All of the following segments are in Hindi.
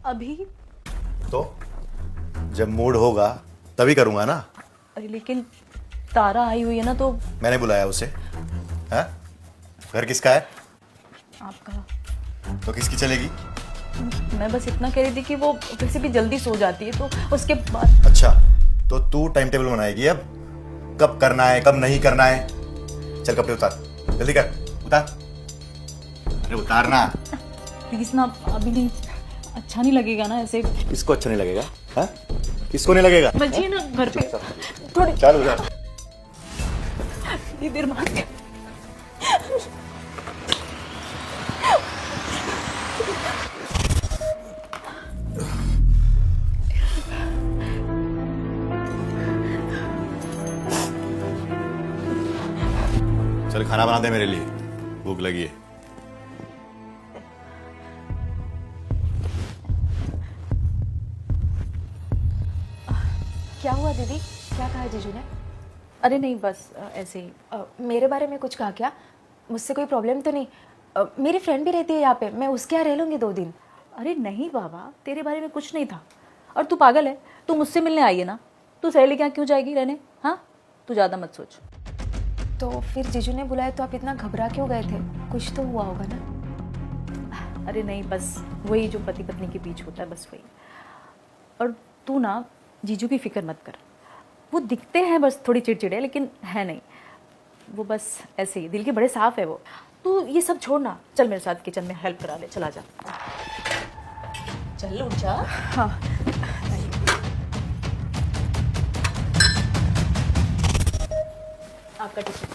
अभी? तो जब मूड होगा तभी करूंगा ना। अरे लेकिन तारा आई हुई है ना, तो मैंने बुलाया उसे। हाँ? घर किसका है? आपका। तो किसकी चलेगी? मैं बस इतना कह रही थी कि वो वैसे भी जल्दी सो जाती है, तो उसके बाद। अच्छा, तो तू टाइम टेबल बनाएगी अब, कब करना है कब नहीं करना है। चल कपड़े उतार, जल्दी कर, उतार। अरे उतारना। प्लीज ना, अभी नहीं, अच्छा नहीं लगेगा ना ऐसे। किसको अच्छा नहीं लगेगा? हाँ? किसको नहीं लगेगा? बचिए ना घर पे थोड़ी चल उतार। देर बाद। चल खाना बना दे मेरे लिए, भूख लगी है। क्या हुआ दीदी? क्या कहा जीजू ने? अरे नहीं, बस ऐसे ही। मेरे बारे में कुछ कहा क्या? मुझसे कोई प्रॉब्लम तो नहीं? मेरी फ्रेंड भी रहती है यहाँ पे, मैं उसके यहाँ रह लूँगी 2 दिन। अरे नहीं बाबा, तेरे बारे में कुछ नहीं था। और तू पागल है? तू मुझसे मिलने आई है ना, तू सहेली के यहाँ क्यों जाएगी रहने? हाँ, तू ज़्यादा मत सोच। तो फिर जीजू ने बुलाया तो आप इतना घबरा क्यों गए थे? कुछ तो हुआ होगा ना? अरे नहीं, बस वही जो पति पत्नी के बीच होता है, बस वही। और तू ना जीजू की फिक्र मत कर। वो दिखते हैं बस थोड़ी चिड़चिड़े, लेकिन है नहीं। वो बस ऐसे ही दिल के बड़े साफ है वो। तू ये सब छोड़ना, चल मेरे साथ किचन में हेल्प करा ले, चला जा। चल उठ जा। हाँ। आपका टिफिन।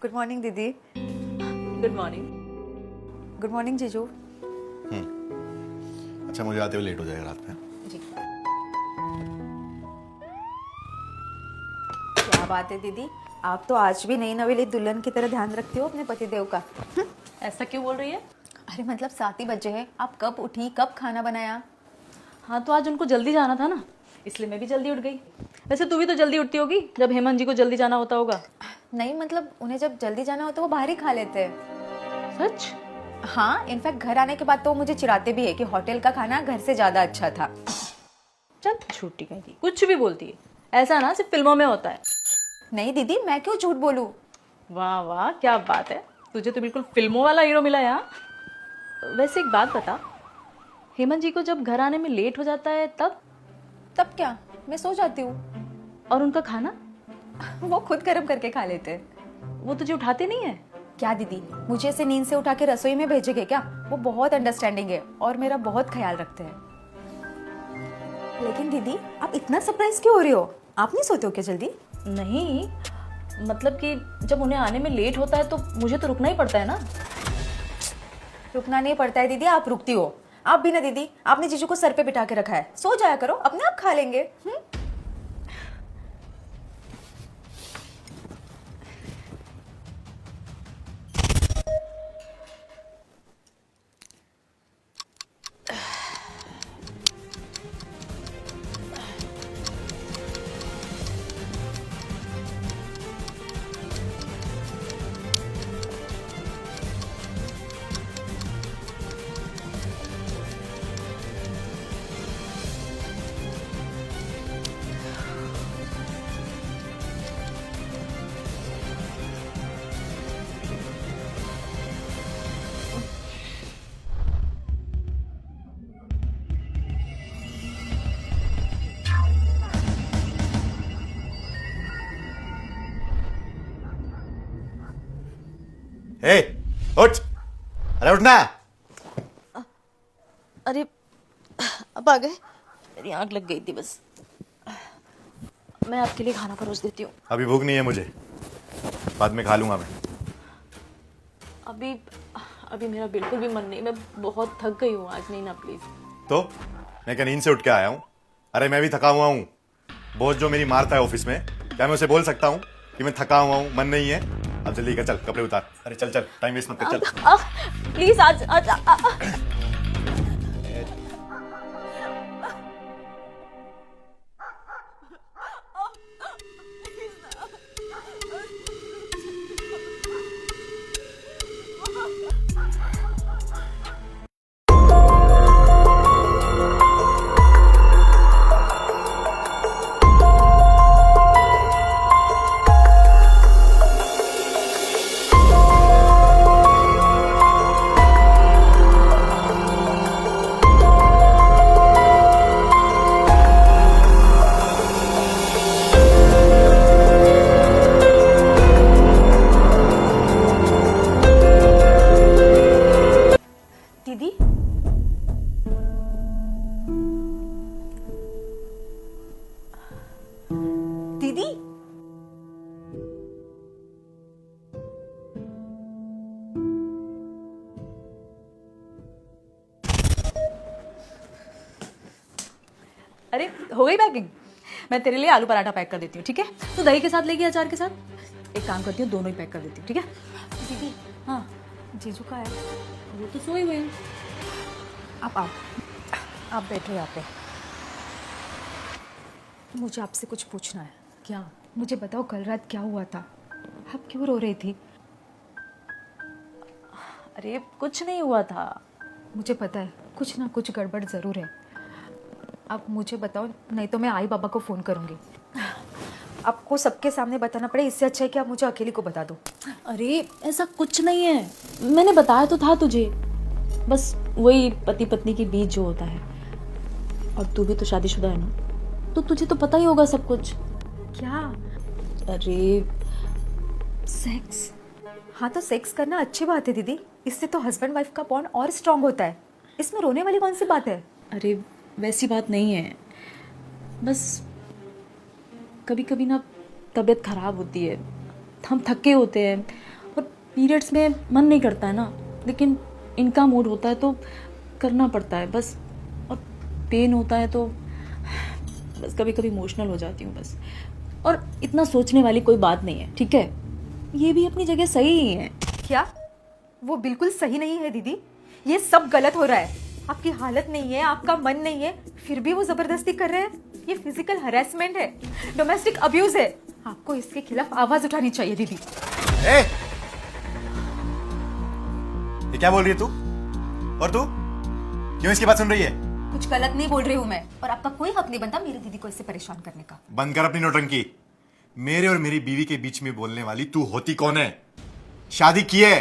गुड मॉर्निंग दीदी। Good morning. गुड मॉर्निंग जीजू। अच्छा, मुझे आते हुए लेट हो जाएगा रात में। जी। क्या बात है दीदी, आप तो आज भी नई नवेली दुल्हन की तरह ध्यान रखती हो अपने पतिदेव का। ऐसा क्यों बोल रही है? अरे मतलब 7 ही बजे हैं, आप कब उठी, कब खाना बनाया? हाँ, तो आज उनको जल्दी जाना था ना, इसलिए मैं भी जल्दी उठ गई। वैसे तू भी तो जल्दी उठती होगी जब हेमंत जी को जल्दी जाना होता होगा। नहीं मतलब उन्हें जब जल्दी जाना हो तो वो बाहर ही खा लेते हैं। सच? हाँ, इनफैक्ट घर आने के बाद तो वो मुझे चिढ़ाते भी है कि होटल का खाना घर से ज्यादा अच्छा था। चल छुट्टी कहीं, कुछ भी बोलती है। ऐसा ना सिर्फ फिल्मों में होता है। नहीं दीदी, मैं क्यों झूठ बोलूं? वाह वाह, क्या बात है, तुझे तो बिल्कुल फिल्मों वाला हीरो मिला यार। वैसे एक बात बता, हेमंत जी को जब घर आने में लेट हो जाता है तब? तब क्या, मैं सो जाती हूँ। और उनका खाना? वो खुद गर्म करके खा लेते हैं। वो तुझे उठाते नहीं है? क्या दीदी, मुझे ऐसे नींद से उठा के रसोई में भेजेंगे क्या? वो बहुत अंडरस्टैंडिंग है और मेरा बहुत ख्याल रखते हैं। लेकिन दीदी, आप इतना सरप्राइज क्यों हो रही हो? आप नहीं सोते हो क्या जल्दी? नहीं, मतलब कि जब उन्हें आने में लेट होता है तो मुझे तो रुकना ही पड़ता है ना। रुकना नहीं पड़ता है दीदी, आप रुकती हो। आप भी ना दीदी, आपने जीजू को सर पे बिठा के रखा है, सो जाया करो, अपने आप खा लेंगे। हे, उठ। अरे उठना। अरे अब आ गए, मेरी आंख लग गई थी बस। मैं आपके लिए खाना परोस देती हूँ। अभी भूख नहीं है मुझे, बाद में खा लूंगा मैं। अभी अभी मेरा बिल्कुल भी मन नहीं, मैं बहुत थक गई हूँ आज। नहीं ना प्लीज। तो मैं क्या नींद से उठ के आया हूँ? अरे मैं भी थका हुआ हूँ। बॉस जो मेरी मारता है ऑफिस में, क्या मैं उसे बोल सकता हूँ कि मैं थका हुआ हूँ, मन नहीं है? अब जल्दी कर, चल कपड़े उतार। अरे चल चल, टाइम वेस्ट मत कर, चल। प्लीज आज हो गई पैकिंग? मैं तेरे लिए आलू पराठा पैक कर देती हूँ, ठीक है? तो दही के साथ लेगी, अचार के साथ? एक काम करती हूँ, दोनों ही पैक कर देती हूँ, ठीक है? दीदी हाँ, जीजू का है। वो तो सोए हुए हैं। आप बैठो यहाँ पे। मुझे आपसे कुछ पूछना है। क्या? मुझे बताओ कल रात क्या हुआ था? आप क्यों रो रही थी? अरे कुछ नहीं हुआ था। मुझे पता है कुछ ना कुछ गड़बड़ ज़रूर है। आप मुझे बताओ, नहीं तो मैं आई बाबा को फ़ोन करूँगी। आपको सबके सामने बताना पड़े, इससे अच्छा है कि आप मुझे अकेली को बता दो। अरे ऐसा कुछ नहीं है, मैंने बताया तो था तुझे। बस वही पति पत्नी के बीच जो होता है। और तू भी तो शादीशुदा है ना, तो तुझे तो पता ही होगा सब कुछ। क्या? अरे सेक्स। हाँ तो सेक्स करना अच्छी बात है दीदी, इससे तो हस्बैंड वाइफ का बॉन्ड और स्ट्रांग होता है। इसमें रोने वाली कौन सी बात है? अरे वैसी बात नहीं है, बस कभी कभी ना तबीयत खराब होती है, हम थके होते हैं और पीरियड्स में मन नहीं करता है ना, लेकिन इनका मूड होता है तो करना पड़ता है बस। और पेन होता है तो बस कभी कभी इमोशनल हो जाती हूँ बस। और इतना सोचने वाली कोई बात नहीं है, ठीक है? ये भी अपनी जगह सही ही है। क्या? वो बिल्कुल सही नहीं है दीदी, ये सब गलत हो रहा है। आपकी हालत नहीं है, आपका मन नहीं है, फिर भी वो जबरदस्ती कर रहे हैं। ये फिजिकल हरासमेंट है, डोमेस्टिक अब्यूज है। आपको इसके खिलाफ आवाज उठानी चाहिए दीदी। ए! ये क्या बोल रही है तू? और तू क्यों इसकी बात सुन रही है? कुछ गलत नहीं बोल रही हूँ मैं, और आपका कोई हक नहीं बनता मेरी दीदी को इससे परेशान करने का। बंद कर अपनी नौटंकी। मेरे और मेरी बीवी के बीच में बोलने वाली तू होती कौन है? शादी की है,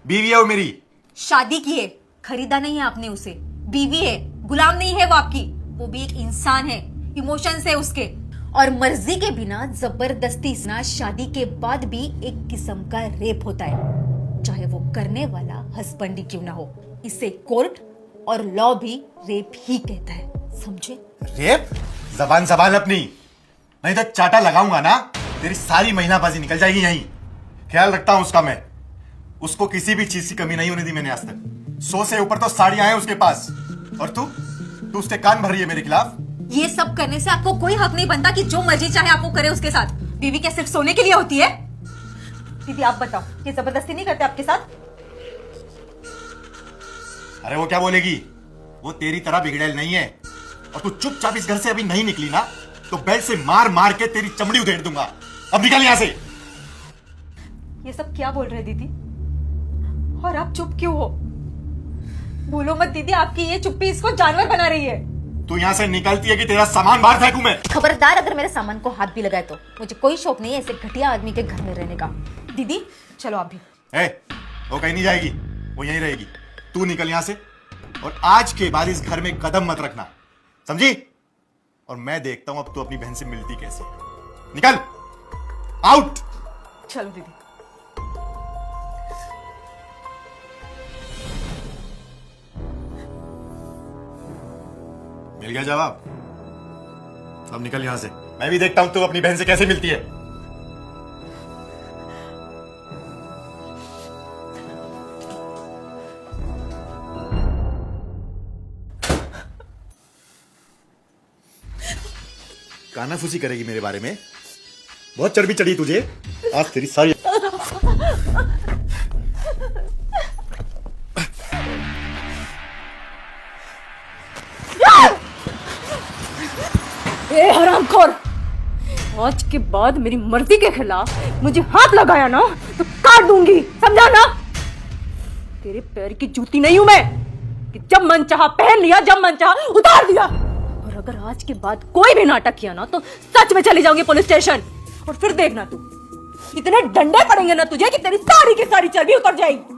बीवी है वो मेरी। शादी की है, खरीदा नहीं है आपने उसे। बीवी है, गुलाम नहीं है वो आपकी। वो भी एक इंसान है, इमोशंस है उसके। और मर्जी के बिना जबरदस्ती ना शादी के बाद भी एक किस्म का रेप होता है, चाहे वो करने वाला हस्बैंड ही क्यों ना हो। इसे कोर्ट और लॉ भी रेप ही कहता है, समझे? रेप? जबान संभाल अपनी, नहीं तो चाटा लगाऊंगा ना, तेरी सारी महीनाबाजी निकल जाएगी यहीं। ख्याल रखता हूं उसका मैं। उसको किसी भी चीज की कमी नहीं होने दी मैंने आज तक। 100 से ऊपर तो साड़ियां हैं उसके पास। और तू उसके कान भर रही है मेरे खिलाफ। ये सब करने से आपको कोई हक नहीं बनता कि जो मर्जी चाहे आपको करे उसके साथ। बीवी क्या सिर्फ सोने के लिए होती है? दीदी आप बताओ, ये जबरदस्ती नहीं करते आपके साथ? अरे वो क्या बोलेगी, वो तेरी तरह बिगड़ैल नहीं है। और तू चुपचाप इस घर से अभी नहीं निकली ना, तो बेल्ट से मार मार के तेरी चमड़ी उधेड़ दूंगा। अब निकल यहां से। ये सब क्या बोल रहे हैं दीदी? और आप चुप क्यों हो? भूलो मत दीदी, आपकी ये चुप्पी इसको जानवर बना रही है। तू यहां से निकलती है कि तेरा सामान बाहर फेंकूं मैं? खबरदार, अगर मेरे सामान को हाथ भी लगाए तो। मुझे कोई शौक नहीं है ऐसे घटिया आदमी के घर में रहने का। दीदी चलो आप भी। वो कहीं नहीं जाएगी, वो यहीं रहेगी। तू निकल यहां से, और आज के बाद इस घर में कदम मत रखना, समझी? और मैं देखता हूं अब तू अपनी बहन से मिलती कैसे। निकल आउट। चलो दीदी। मिल गया जवाब? अब निकल यहां से, मैं भी देखता हूं तू अपनी बहन से कैसे मिलती है। कानाफूसी करेगी मेरे बारे में? बहुत चर्बी चढ़ी तुझे, आज तेरी सारी। ए हरामखोर, आज के बाद मेरी मर्जी के खिलाफ मुझे हाथ लगाया ना तो काट दूंगी, समझा ना? तेरे पैर की जूती नहीं हूं मैं कि जब मन चाहा पहन लिया, जब मन चाहा उतार दिया। और अगर आज के बाद कोई भी नाटक किया ना तो सच में चली जाऊंगी पुलिस स्टेशन। और फिर देखना तू, इतने डंडे पड़ेंगे ना तुझे कि तेरी सारी की सारी चर्बी उतर जाएगी।